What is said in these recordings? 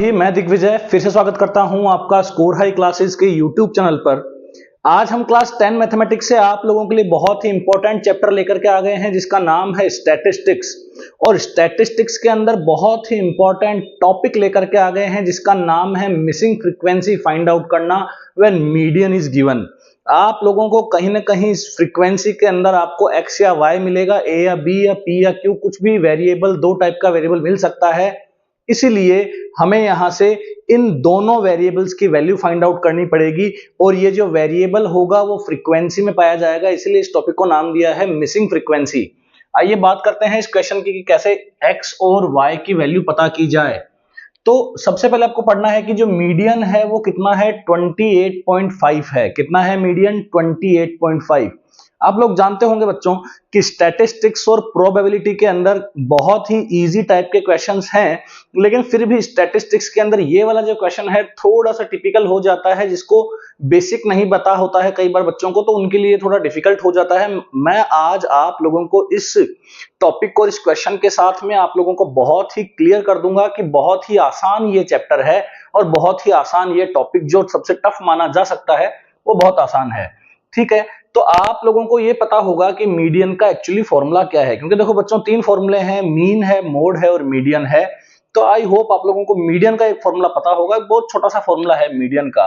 जी मैं दिग्विजय फिर से स्वागत करता हूं आपका स्कोर हाई क्लासेस के यूट्यूब चैनल पर। आज हम क्लास 10 मैथमेटिक्स से आप लोगों के लिए बहुत ही इंपॉर्टेंट चैप्टर लेकर के आ गए हैं जिसका नाम है स्टैटिस्टिक्स। और स्टैटिस्टिक्स के अंदर बहुत ही इंपॉर्टेंट टॉपिक लेकर के आ गए हैं जिसका नाम है मिसिंग फ्रीक्वेंसी फाइंड आउट करना व्हेन मीडियन इज गिवन। आप लोगों को कहीं ना कहीं इस फ्रीक्वेंसी के अंदर आपको एक्स या वाई मिलेगा, ए या बी या पी या क्यू, कुछ भी वेरिएबल, दो टाइप का वेरिएबल मिल सकता है। इसीलिए हमें यहां से इन दोनों वेरिएबल्स की वैल्यू फाइंड आउट करनी पड़ेगी और ये जो वेरिएबल होगा वो फ्रीक्वेंसी में पाया जाएगा, इसीलिए इस टॉपिक को नाम दिया है मिसिंग फ्रीक्वेंसी। आइए बात करते हैं इस क्वेश्चन की कि कैसे x और y की वैल्यू पता की जाए। तो सबसे पहले आपको पढ़ना है कि जो मीडियन है वो कितना है, 28.5 है। कितना है मीडियन? 28.5। आप लोग जानते होंगे बच्चों कि स्टैटिस्टिक्स और प्रोबेबिलिटी के अंदर बहुत ही इजी टाइप के क्वेश्चंस हैं, लेकिन फिर भी स्टैटिस्टिक्स के अंदर ये वाला जो क्वेश्चन है थोड़ा सा टिपिकल हो जाता है। जिसको बेसिक नहीं पता होता है कई बार बच्चों को, तो उनके लिए थोड़ा डिफिकल्ट हो जाता है। मैं आज आप लोगों को इस टॉपिक को, इस क्वेश्चन के साथ में आप लोगों को बहुत ही क्लियर कर दूंगा कि बहुत ही आसान ये चैप्टर है और बहुत ही आसान ये टॉपिक, जो सबसे टफ माना जा सकता है वो बहुत आसान है। ठीक है, तो आप लोगों को ये पता होगा कि मीडियन का एक्चुअली फॉर्मूला क्या है, क्योंकि देखो बच्चों तीन फॉर्मूले हैं, मीन है, मोड है और मीडियन है। तो आई होप आप लोगों को मीडियन का एक फॉर्मूला पता होगा, बहुत छोटा सा फॉर्मूला है मीडियन का।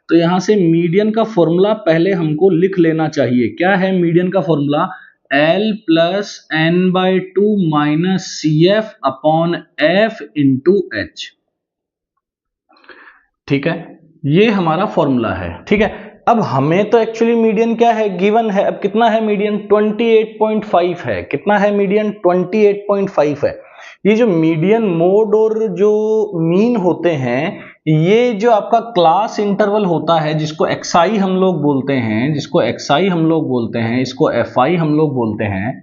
तो यहां से मीडियन का फॉर्मूला पहले हमको लिख लेना चाहिए। क्या है मीडियन का formula? L plus n by two minus c f upon f into h. ठीक है, ये हमारा फॉर्मूला है। ठीक है, अब हमें तो एक्चुअली मीडियन क्या है, गिवन है। अब कितना है मीडियन? 28.5 है। कितना है मीडियन? 28.5 है। ये जो मीडियन, मोड और जो मीन होते हैं, ये जो आपका क्लास इंटरवल होता है जिसको xi हम लोग बोलते हैं, जिसको xi हम लोग बोलते हैं, इसको fi हम लोग बोलते हैं।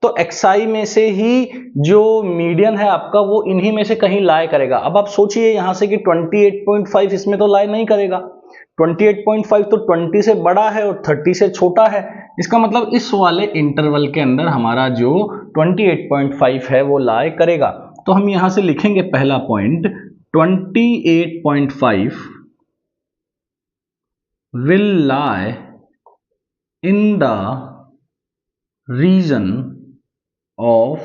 तो xi में से ही जो मीडियन है आपका वो इन्हीं में से कहीं लाई करेगा। अब आप सोचिए यहां से कि 28.5 इसमें तो लाई नहीं करेगा। 28.5 तो 20 से बड़ा है और 30 से छोटा है। इसका मतलब इस वाले इंटरवल के अंदर हमारा जो 28.5 है वो लाई करेगा। तो हम यहां से लिखेंगे पहला point, 28.5 will lie in the region of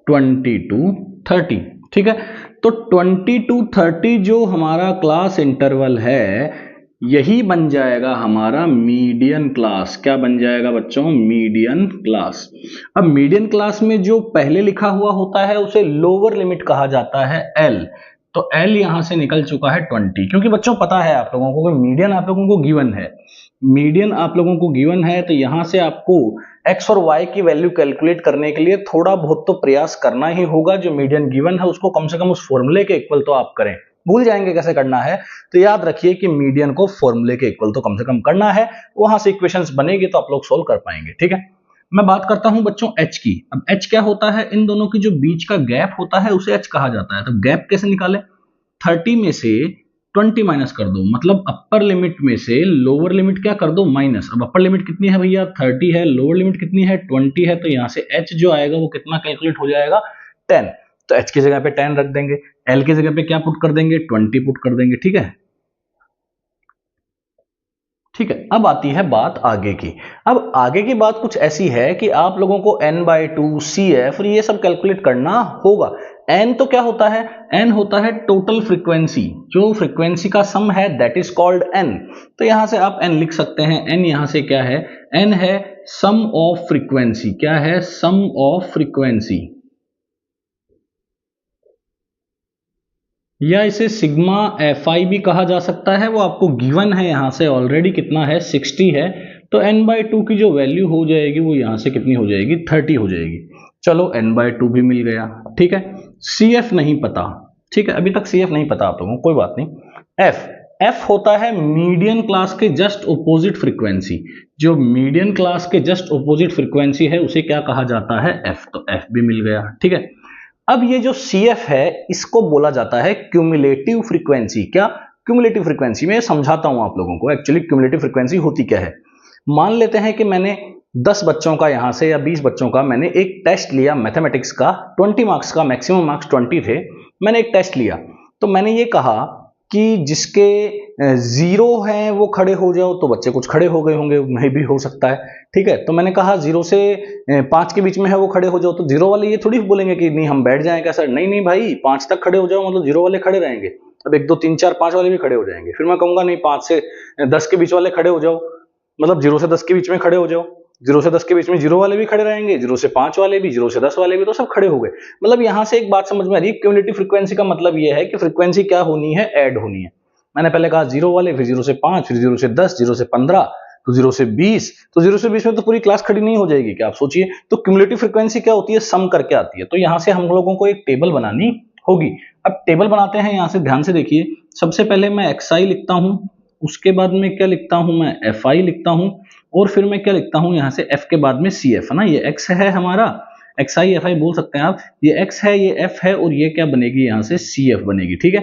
20 to 30। ठीक है, तो 20 to 30 जो हमारा क्लास इंटरवल है यही बन जाएगा हमारा मीडियन क्लास। क्या बन जाएगा बच्चों? Median class. अब मीडियन क्लास में जो पहले लिखा हुआ होता है उसे लोअर लिमिट कहा जाता है L। तो L यहां से निकल चुका है 20, क्योंकि बच्चों पता है आप लोगों को कि मीडियन आप लोगों को गिवन है। मीडियन आप लोगों को गिवन है, तो यहां से आपको x और y की वैल्यू कैलकुलेट करने के लिए थोड़ा बहुत तो प्रयास करना ही होगा। जो मीडियन गिवन है उसको कम से कम उस फॉर्मूले के इक्वल तो आप करें। भूल जाएंगे कैसे करना है, तो याद रखिए कि मीडियन को फॉर्मूले के इक्वल तो कम से कम करना है, वहां से इक्वेशंस बनेगी तो आप लोग सोल्व कर पाएंगे। ठीक है, मैं बात करता हूं बच्चों h की। अब h क्या होता है? इन दोनों की जो बीच का गैप होता है उसे h कहा जाता है। तो गैप कैसे निकाले? 30 में से 20 माइनस कर दो, मतलब अपर लिमिट में से लोअर लिमिट क्या कर दो? माइनस। अब अपर लिमिट कितनी है भैया? 30 है। लोअर लिमिट कितनी है? 20 है। तो यहां से h जो आएगा वो कितना कैलकुलेट हो जाएगा? 10। तो h की जगह पे 10 रख देंगे, l की जगह पे क्या पुट कर देंगे? 20 पुट कर देंगे। ठीक है, ठीक है। अब आती है बात आगे की। अब आगे की बात कुछ ऐसी है कि आप लोगों को n by two, c f, ये सब कैलकुलेट करना होगा। n तो क्या होता है? n होता है टोटल फ्रीक्वेंसी, जो फ्रीक्वेंसी का सम है दैट इज कॉल्ड n। तो यहां से आप n लिख सकते हैं। n यहां से क्या है? n है सम ऑफ फ्रीक्वेंसी। क्या है? सम ऑफ फ्रीक्वेंसी, या इसे सिग्मा fi भी कहा जा सकता है। वो आपको गिवन है यहां से ऑलरेडी, कितना है? 60 है। तो n बाई टू की जो वैल्यू हो जाएगी वो यहां से कितनी हो जाएगी? 30 हो जाएगी। चलो n बाई टू भी मिल गया। ठीक है, cf नहीं पता। ठीक है, अभी तक cf नहीं पता आप लोगों को, कोई बात नहीं। f होता है मीडियन क्लास के जस्ट ऑपोजिट फ्रीक्वेंसी। जो मीडियन क्लास के जस्ट ऑपोजिट फ्रीक्वेंसी है उसे क्या कहा जाता है? f। तो f भी मिल गया। ठीक है, अब ये जो CF है इसको बोला जाता है क्यूमुलेटिव फ्रीक्वेंसी। क्या? Cumulative frequency. मैं समझाता हूं आप लोगों को एक्चुअली क्यूमुलेटिव फ्रीक्वेंसी होती क्या है। मान लेते हैं कि मैंने 10 बच्चों का यहां से या 20 बच्चों का मैंने एक टेस्ट लिया मैथमेटिक्स का, 20 मार्क्स का, मैक्सिमम मार्क्स 20 थे। मैंने एक टेस्ट लिया। तो मैंने ये कहा कि जिसके जीरो हैं वो खड़े हो जाओ, तो बच्चे कुछ खड़े हो गए होंगे, नहीं भी हो सकता है, ठीक है। तो मैंने कहा 0 से 5 के बीच में है वो खड़े हो जाओ, तो जीरो वाले ये थोड़ी बोलेंगे कि नहीं हम बैठ जाएं क्या सर, नहीं नहीं भाई 5 तक खड़े हो जाओ, मतलब जीरो वाले खड़े रहेंगे। अब 1 2 3 4 5 वाले भी खड़े हो जाएंगे। फिर मैं कहूंगा नहीं 5 से 10 के बीच वाले खड़े हो जाओ, मतलब 0 से 10 के बीच में खड़े हो जाओ। 0 से 10 के बीच में जीरो वाले भी खड़े रहेंगे, 0 से 5 वाले भी, 0 से 10 वाले भी, तो सब खड़े हो गए। मतलब यहां से एक बात समझ में आ रही है, क्यूमुलेटिव फ्रीक्वेंसी का मतलब यह है कि फ्रीक्वेंसी क्या होनी है, ऐड होनी है। मैंने पहले कहा जीरो वाले, फिर 0 से 5, फिर 0 से 10, 0 से 15, तो 0 से 20, तो 0 से 20 में तो पूरी क्लास खड़ी नहीं हो जाएगी क्या, आप सोचिए। तो क्यूमुलेटिव फ्रीक्वेंसी क्या होती है, सम करके आती है। तो यहां से हम लोगों को एक टेबल बनानी होगी। अब टेबल बनाते हैं, यहां से ध्यान से देखिए। सबसे पहले मैं xi लिखता हूं, उसके बाद में क्या लिखता हूं, मैं fi लिखता हूं, और फिर मैं क्या लिखता हूं यहां से f के बाद में cf, है ना। ये x है हमारा, xi fi बोल सकते हैं आप। ये x है, ये f है, और ये क्या बनेगी यहां से cf बनेगी, ठीक है।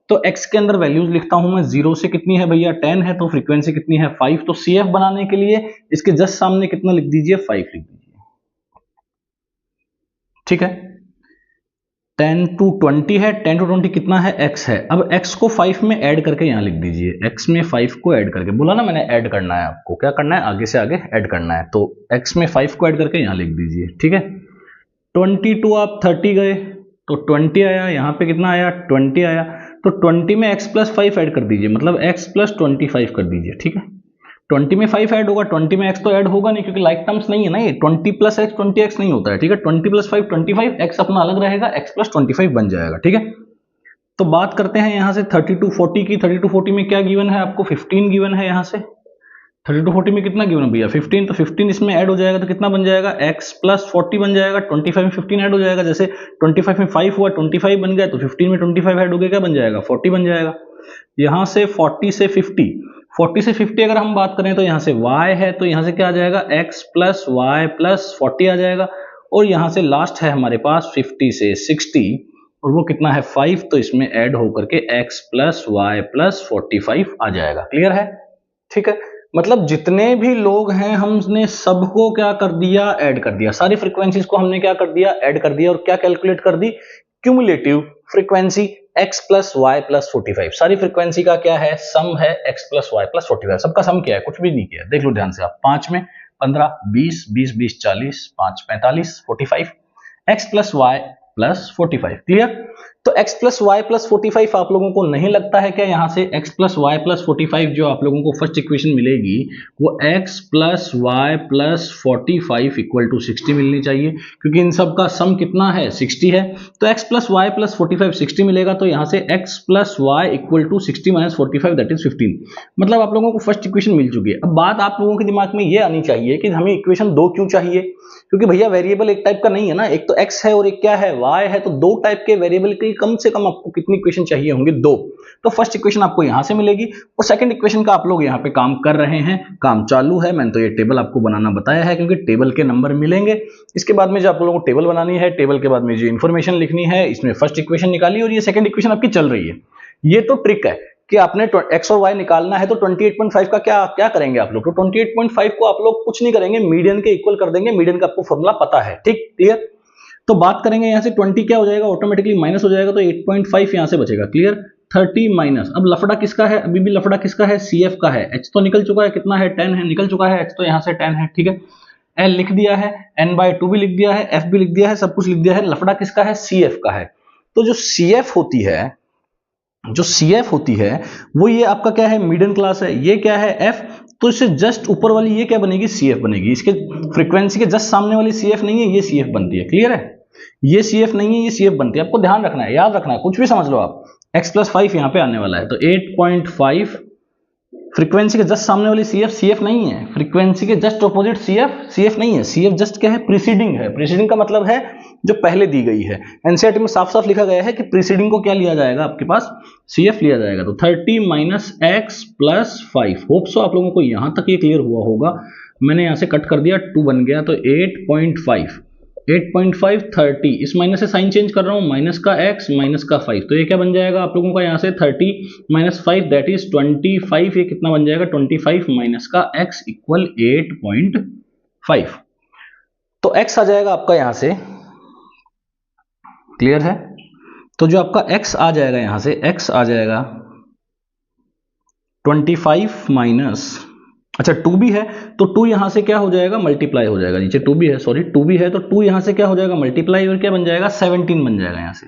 तो x के अंदर वैल्यूज लिखता हूं मैं। 0 से कितनी है भैया, 10 है, तो फ्रीक्वेंसी कितनी है, 5। तो cf बनाने के लिए इसके जस्ट सामने कितना लिख दीजिए, 5 लिख दीजिए, ठीक है। 10 to 20 है, 10 to 20 कितना है, x है। अब x को 5 में ऐड करके यहां लिख दीजिए, x में 5 को ऐड करके, बोला ना मैंने ऐड करना है, आपको क्या करना है, आगे से आगे ऐड करना है। तो x में 5 को ऐड करके यहां लिख दीजिए, ठीक है। 22 आप 30 गए तो 20 आया, यहाँ पे कितना आया, 20 आया। तो 20 में x प्लस 5 ऐड कर दीजिए, मतलब x प्लस 25 कर दीजिए, ठीक है। 20 में 5 ऐड होगा, 20 में x तो ऐड होगा नहीं, क्योंकि लाइक टर्म्स नहीं है ना ये। 20 प्लस x 20x नहीं होता है, ठीक है। 20 प्लस 5 25, x अपना अलग रहेगा, x प्लस 25 बन जाएगा, ठीक है। तो बात करते हैं यहाँ से 30 to 40 की। 30 to 40 में क्या गिवन है आपको, 15 गिवन है। यहाँ से 30 to 40 में कितना गिवन है भैया, 15। तो 15 इसमें ऐड हो जाएगा तो कितना बन जाएगा, x प्लस 40 बन जाएगा। 25 में 15 ऐड हो जाएगा, जैसे 25 में 5 हुआ, 25 बन गया, तो 15 में 25 ऐड हो गया, क्या बन जाएगा, 40 बन जाएगा। यहाँ से 40 से 50, 40 से 50 अगर हम बात करें तो यहाँ से y है, तो यहाँ से क्या आ जाएगा, x प्लस वाई प्लस 40 आ जाएगा। और यहाँ से लास्ट है हमारे पास 50 से 60, और वो कितना है, 5। तो इसमें ऐड होकर के x प्लस वाई प्लस 45 आ जाएगा। क्लियर है, ठीक है। मतलब जितने भी लोग हैं हमने सबको क्या कर दिया, ऐड कर दिया। सारी फ्रीक्वेंसीज को हमने क्या कर दिया, ऐड कर दिया। और क्या कैलकुलेट कर दी, cumulative frequency x plus y plus 45। सारी फ्रीक्वेंसी का क्या है, सम है x प्लस वाई प्लस 45। सबका सम क्या है, कुछ भी नहीं किया, देख लो ध्यान से आप। 5 में 15, 20, 20 20 40, 5 45, 45, x plus y plus 45। Clear. तो x प्लस वाई प्लस 45 आप लोगों को नहीं लगता है क्या, यहां से x प्लस वाई प्लस 45 जो आप लोगों को फर्स्ट इक्वेशन मिलेगी वो x plus y plus 45 equal to 60 मिलनी चाहिए, क्योंकि इन सब का सम कितना है, 60 है। तो x प्लस वाई प्लस 45 60 मिलेगा, तो यहां से x plus y equal to 60 minus 45 that is 15। मतलब आप लोगों को फर्स्ट इक्वेशन मिल चुकी है। अब बात आप लोगों के दिमाग में ये आनी चाहिए कि हमें इक्वेशन 2 क्यों चाहिए, क्योंकि भैया वेरिएबल एक टाइप का नहीं है ना, एक तो x है और एक क्या है, y है। तो दो टाइप के वेरिएबल के कम से कम आपको कितनी इक्वेशन चाहिए होंगे, 2। तो फर्स्ट इक्वेशन आपको यहां से मिलेगी, और सेकंड इक्वेशन का आप लोग यहां पे काम कर रहे हैं, काम चालू है। मैंने तो ये टेबल आपको बनाना बताया है, क्योंकि टेबल के नंबर मिलेंगे। इसके बाद में जो आप लोगों को टेबल बनानी है, टेबल के बाद में जो इन्फॉर्मेशन लिखनी है, इसमें फर्स्ट इक्वेशन निकाली और ये सेकंड इक्वेशन आपकी चल रही है। ये तो ट्रिक है कि आपने x और y निकालना है, तो 28.5 का क्या क्या करेंगे आप लोग, तो 28.5 को आप लोग कुछ नहीं करेंगे, मीडियन के इक्वल कर देंगे। मीडियन का आपको फॉर्मूला पता है, ठीक, क्लियर। तो बात करेंगे यहां से 20 क्या हो जाएगा, ऑटोमेटिकली माइनस हो जाएगा, तो 8.5 यहां से बचेगा। क्लियर। 30 माइनस, अब लफड़ा किसका है, अभी भी लफड़ा किसका है, CF का है। h तो निकल चुका है, कितना है, 10 है, निकल चुका है h, तो यहां से 10 है, ठीक है। L लिख दिया है, n/2 भी लिख दिया है, f भी लिख दिया है, सब कुछ लिख दिया है। लफड़ा किसका है, CF का है। तो जो CF होती है, जो CF होती है वो ये आपका क्या है, मिडिल क्लास है। ये क्या है, F। तो इससे जस्ट ऊपर वाली ये क्या बनेगी, CF बनेगी। इसके फ्रीक्वेंसी के जस्ट सामने वाली CF नहीं है, ये CF बनती है। क्लियर है, ये CF नहीं है, ये CF बनती है। आपको ध्यान रखना है, याद रखना है, कुछ भी समझ लो आप। x प्लस 5 यहाँ पे आने वाला है, तो 8.5 फ्रीक्वेंसी के जस्ट सामने वाली CF नहीं है। फ्रीक्वेंसी के जस्ट ऑपोजिट CF नहीं है। CF जस्ट क्या है, प्रीसीडिंग है। प्रीसीडिंग का मतलब है जो पहले दी गई है। एनसीईआरटी में साफ साफ लिखा गया है कि प्रीसीडिंग को क्या लिया जाएगा, आपके पास CF लिया जाएगा। तो 30 minus x plus 5। Hope so आप लोगों को यहां तक ये क्लियर हुआ होगा। मैंने यहां से कट कर दिया, 2 बन गया, तो 8.5 30, इस माइनस से साइन चेंज कर रहा हूं, माइनस का x माइनस का 5, तो ये क्या बन जाएगा आप लोगों का, यहां से 30 माइनस 5 दैट इज 25। ये कितना बन जाएगा, 25 माइनस का x इक्वल 8.5। तो x आ जाएगा आपका यहां से। क्लियर है, तो जो आपका x आ जाएगा, यहां से x आ जाएगा 25 माइनस, अच्छा 2 भी है तो 2 यहां से क्या हो जाएगा, मल्टीप्लाई हो जाएगा, नीचे 2 भी है, सॉरी 2 भी है तो 2 यहां से क्या हो जाएगा, मल्टीप्लाई, और क्या बन जाएगा 17 बन जाएगा यहां से।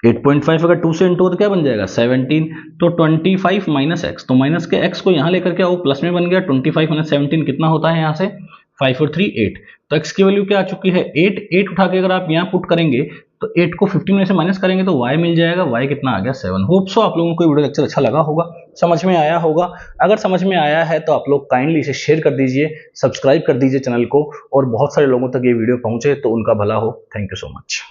8.5 अगर 2 से इंटू हो तो क्या बन जाएगा 17, तो 25 माइनस एक्स, तो माइनस के x को यहाँ लेकर के आओ, प्लस में बन गया 25 माइनस 17 कितना होता है यहाँ से 5 और 3 8, तो x की वैल्यू क्या आ चुकी है 8, 8 उठा के अगर आप यहाँ पुट करेंगे तो 8 को 15 में से माइनस करेंगे तो y मिल जाएगा, y कितना आ गया 7। होप सो आप लोगों को वीडियो लेक्चर अच्छा लगा होगा, समझ में आया होगा। अगर समझ में आया है तो आप लोग काइंडली इसे शेयर कर दीजिए, सब्सक्राइब कर दीजिए चैनल को, और बहुत सारे लोगों तक ये वीडियो पहुंचे तो उनका भला हो। Thank you so much.